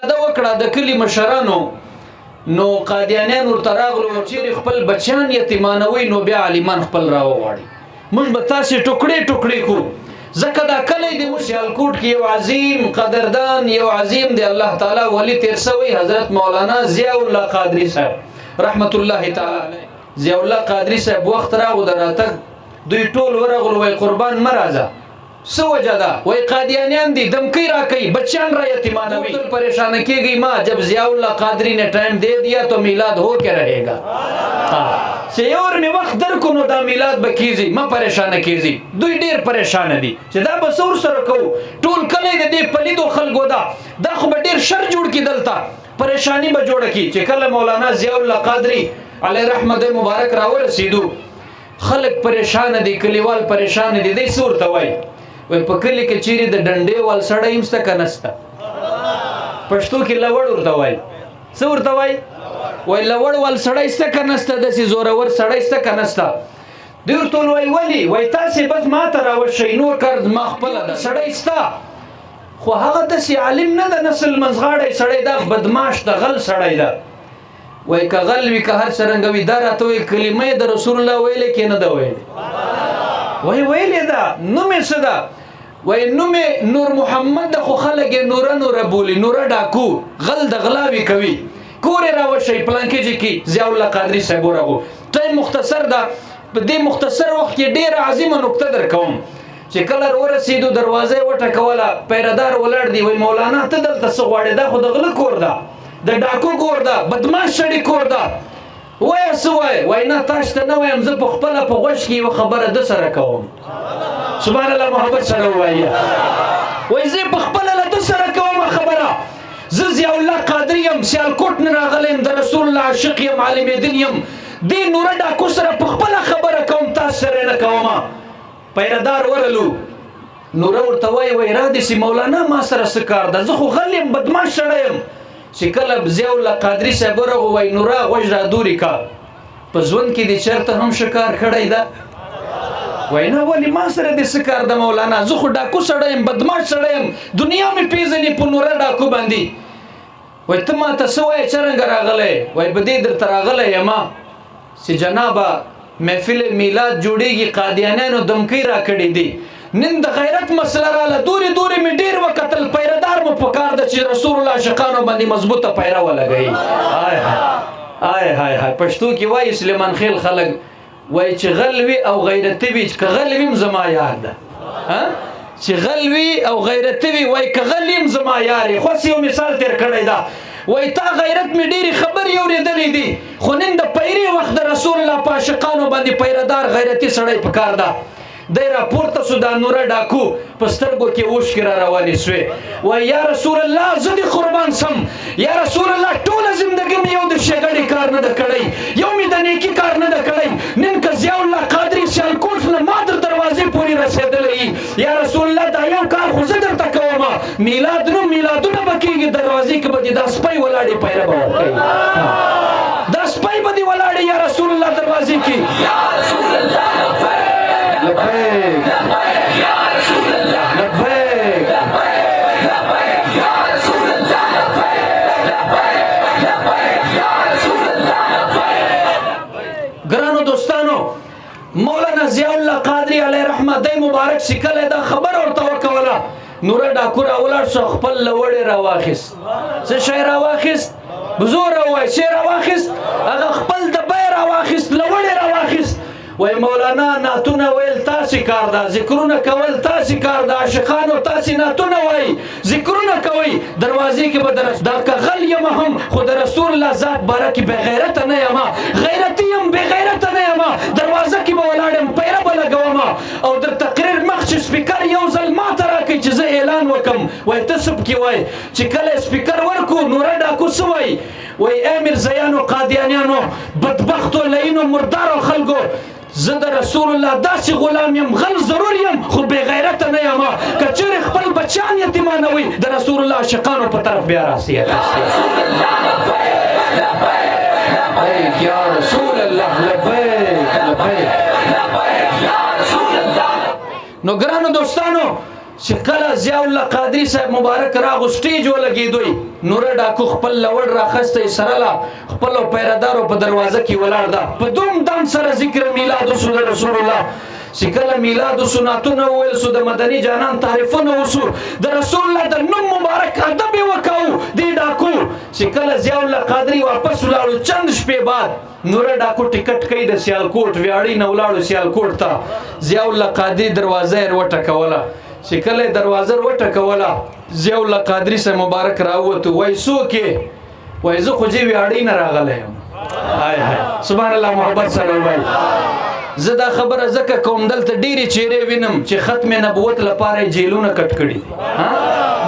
دا وکړه د کلی مشرانو نو قادیانیان ورته راغلو چیرې خپل بچیان یتیمانوي نو بیا عالمان خپل راوغواړي موږ به تاسې ټوکړې ټوکړې کو ځکه دا کلی دی اوس سیالکوټ کې یو عظیم قدردان یو عظیم دی الله تعالی ولی تیر سوی حضرت مولانا ضیاء الله قادری صاحب رحمت الله تعالی ضیاء الله قادری صاحب وخت راغو د راتګ دوی ټول ورغلو وای قربان مرازه سو وجہ دا وای قادیانیان دی دمکی را کئی بچان را یتیمانوی تل پریشان کی گئی ماں جب ضیاء اللہ قادری نے ٹائم دے دیا تو میلاد ہو کے رہے گا سیور میں وقت در کنو دا میلاد بکیزی ما پریشان کیزی دوی دیر پریشان دی چه دا بسور سر کو ټول کلی دی پلیدو خلقو دا خو با دیر شر جوڑ کی دلتا پریشانی با جوڑ کی چه کل مولانا ضیاء اللہ قادری علیہ رحمت مبارک راو رسیدو خلق پریشان دی کلیوال پریشان دی سور توائی وای په کلی کې چیرې د ډنډې وال سړی هم شته که نسته پښتو کې لوړ ورته وایي څه ورته وایي وای لوړ وال سړی شته که نسته داسې زورور سړی شته که نسته دوی ورته وایي ولې وایي تاسې بس ما ته راوشئ نور کار ما خپله ده سړی شته خو هغه داسې عالم نه ده نسل منځغاړی سړی دا بدماش ده غل سړی ده وایي که غل وي که هر څرنګه وي دا راته وایي کلمه د رسول الله ویلې کې نه ده ویلې وای ویلې ده نومې څه ده وای نومې نور محمد خو خلک یې نوره نوره بولي نوره ډاکو غل د غلاوي کوي کورې راوشئ پلانکېجي کې ضیاء الله قادري صاحب ورغو ټایم مختصر ده په دې مختصر وخت کې ډېره عظیمه نکته در کوم چې کله ورسېدو دروازه یې وټکوله پیردار ولاړ دی وای مولانا ته دلته څه غواړې دا خو د غله کور ده د ډاکو کور ده بدماش سړي کور ده وای څه وای وای نه تاسو ته نه وایم زه په خپله په غوږ کې یوه خبره ده سره کوم سبحان الله محمد سره ووایه وای زه په خپله له ده سره کوم خبره زه ضیاء الله قادري یم سیالکوټ نه راغلی یم د رسول الله عاشق یم عالم دین یم دې نوره ډاکو سره په خپله خبره کوم تاسو سره نه کومه پیردار ورلو نوره ورته وایي وای را دې سي مولانا ما سره څه کار ده زه خو غل یم بدماش سړی یم چې کله ضیاء الله قادري صاحب ورغو وای نوره غوږ را دورې کا په ژوند کې دې چېرته هم شکار کړی ده وای نه ولې ما سره دې څه کار ده مولانا زه خو ډاکو سړی یم بدماش سړی یم دنیا مې پېژني په نوره ډاکو باندې وای ته ما ته څه وایې څرنګه راغلی وای په دې درته راغلی یمه چې جنابه محفل میلاد جوړېږي قادیانیانو دمکۍ را کړې دي نن د غیرت مسله راله دورې دورې مې ډېر وکتل پیردار مو پکار ده چې رسول الله عاشقانو باندې مضبوطه پیره ولګوي آی هاي پښتو کې وایي سلیمان خېل خلک وای چې غل وي او غیرتي وي که غل وي زما یار ده چې غل وي او غیرتي وي وای که غل یم زما یار یې خو یو مثال تېر کړی ده وای تا غیرت مې ډېرې خبرې اورېدلې دي خو نن د پیرې وخت د رسول الله په عاشقانو باندې پیردار غیرتي سړی پکار ده دی راپورته سو دا نوره ډاکو په سترګو کې اوښکې را روانې سوې وای یا رسول الله زه دې قربان سم یا رسول الله ټوله زندګي مې یو د ښېګړې کار نه ده کړی یو مې د نیکي کار نه ده کړی نن که ضیاء الله قادري سیالکوټ نه ما در دروازې پورې رسېدلی یا رسول الله دا یو کار خو زه درته کومه میلاد نو میلادونه به کېږي دروازې کې به دې دا سپی ولاړې پیره به ورکوي دا سپی به دې ولاړې یا رسول الله دروازې کې لبیک یا رسول الله لبیک یا رسول الله ګرانو دوستانو مولانا ضیاء الله قادري علیه رحمت دی مبارک چې کله دا خبر ورته وکوله نوره ډاکو راولاړ شو خپل لوړې راواخیست څه شی راواخیست بزور ووایي چې راواخیست هغه خپل دبی راواخیست لوړې راواخیست وای مولانا نعتونه ویل تاسې کار ده ذکرونه کول تاسې کار ده عاشقانو تاسې نعتونه وایي ذکرونه کوئ دروازې کې به دا که غل یم هم خو د رسول الله ذات باره کې بېغیرته نه یمه غیرتي یم بېغیرته نه یمه دروازه کې به ولاړ یم پیره به لګومه او در تقریر مخکې سپیکر یو ځل ما ته راکړئ چې زه اعلان وکړم وای ته څه پکې وایي چې کله سپیکر ورکړو نوره ډاکو څه وایي وای ای میرزیانو قادیانیانو بدبختو لعینو مردارو خلکو زه د رسول الله داسې غلام یم غل ضرور یم خو بې غیرته نه یم که چېرې خپل بچیان یتیمانوي د رسول الله عاشقانو په طرف بیا راسي یا رسول الله لبیک نو ګرانو دوستانو چې کله ضیاء الله قادری صاحب مبارک راغو سټیج ولګېدوی نوره ډاکو خپل لوړ راخسته سره لا خپل پیرادارو په دروازه کې ولاړ ده په دوم دام سره ذکر میلاد رسول الله چې کله میلاد سنتونه ویل سو د مدني جانان تعریفونه وسو د رسول الله د نوم مبارک ادب وکاو دی ډاکو چې کله ضیاء الله قادری واپس ولاړو چند شپې بعد نوره ډاکو ټیکټ کوي د سیالکوټ ویاړی نه ولاړو سیالکوټ ته ضیاء الله قادری دروازه یې وټکوله چې کله دروازه وټکوله ضیاء الله قادری سره مبارک راووتو وای څوک وای زه خو جې ویاړی نه راغلی یم هاي هاي سبحان الله محبت سره وای زه دا خبره ځکه کوم دلته ډېرې چیرې وینم چې ختم نبوت لپاره جیلونه کټ کړي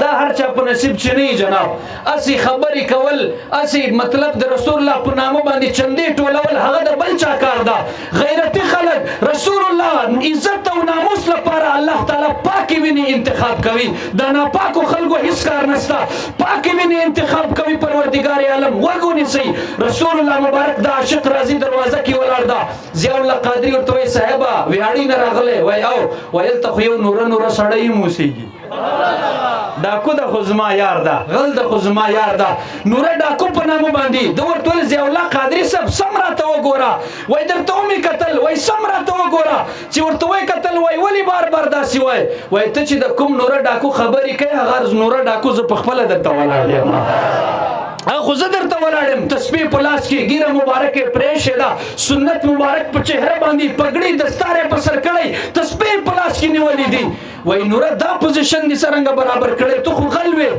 دا هر چا په نصیب چې نه جناب اسی خبرې کول اسی مطلب د رسول الله په نامه باندې چندې ټولول هغه د بل چا کار ده غیرتي خلک رسول الله عزت او ناموس لپاره الله تعالی پاکي ویني انتخاب کوي د ناپاکو خلکو هیڅ کار نشته پاکي ویني انتخاب کوي پروردگار عالم وګونی سي رسول الله مبارک د عاشق راضي دروازه کې ولاړ ده ضیاء الله قادری ورته وای صاحبہ ویاړی نه راغله وای او ویل ته یو نور سړی موسیږي ډاکو د خزما یار ده غل د خزما یار ده نور ډاکو په نامه باندې د ورته ضیاء الله قادری صاحب سم راته وګوره وای درته مې قتل وای سم راته وګوره چې ورته وای قتل وای ولی بار بار داسي وای ته چې د کوم نور ډاکو خبرې کوي هغه نور ډاکو ز په خپل درته ولاړ یم خو زه درته ولاړم تسبیح په لاس کې ګیره مبارکه پرېښې ده سنت مبارک په چهره باندې پګړۍ دستارې په سر کړی تسبیح په لاس کې نیولې دي وای نوره دا پوزیشن دې څرنګه برابر کړی ته خو غل وې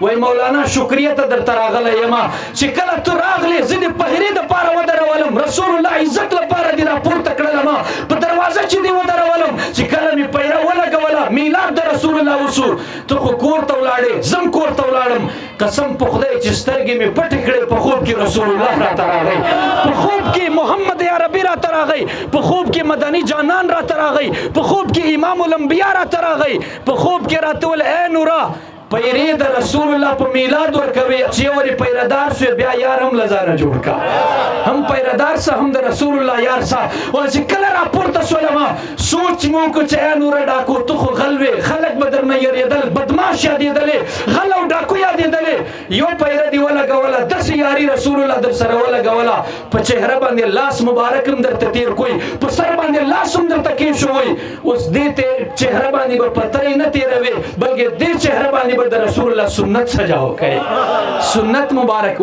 وای مولانا شکریه ته درته راغلی یم چې کله ته راغلې زه دې په هرې دپاره ودرولم رسول الله عزت لپاره دې راپورته کړلم په دروازه چې دې ودرولم چې کله مې پیره ولګوله میلاد د رسول الله وسو ته خو کور ته ولاړې زم کور ته ولاړم قسم په خدای چې سترګې مې پټې کړې په خوب کې رسول الله راته راغی په خوب کې محمد عربي راته راغی په خوب کې مدني جانان راته راغی په خوب کې امام الانبیاء راته راغی په خوب کې راته ویل اے نورا پیری د رسول الله په میلاد ورکوي چې ورې پیردار شو بیا یار هم لزانه جوړ کا هم پیردار سه هم د رسول الله یار سه او چې کله راپورته شولم سوچ مو کو چې نور ډاکو تو خو غلوي خلک بدر نه یریدل بدمعش یادېدل غل او ډاکو یادېدل یو پیر دی ولګوله دس یاري رسول الله در سره ولګوله په چهره باندې لاس مبارک هم درته تیر کوی په سر باندې لاس هم درته کې شوی اوس دې ته چهره باندې به پترې نه تیروي بلکې دې چهره باندې د رسول الله سنت سجاو کړي سنت مبارک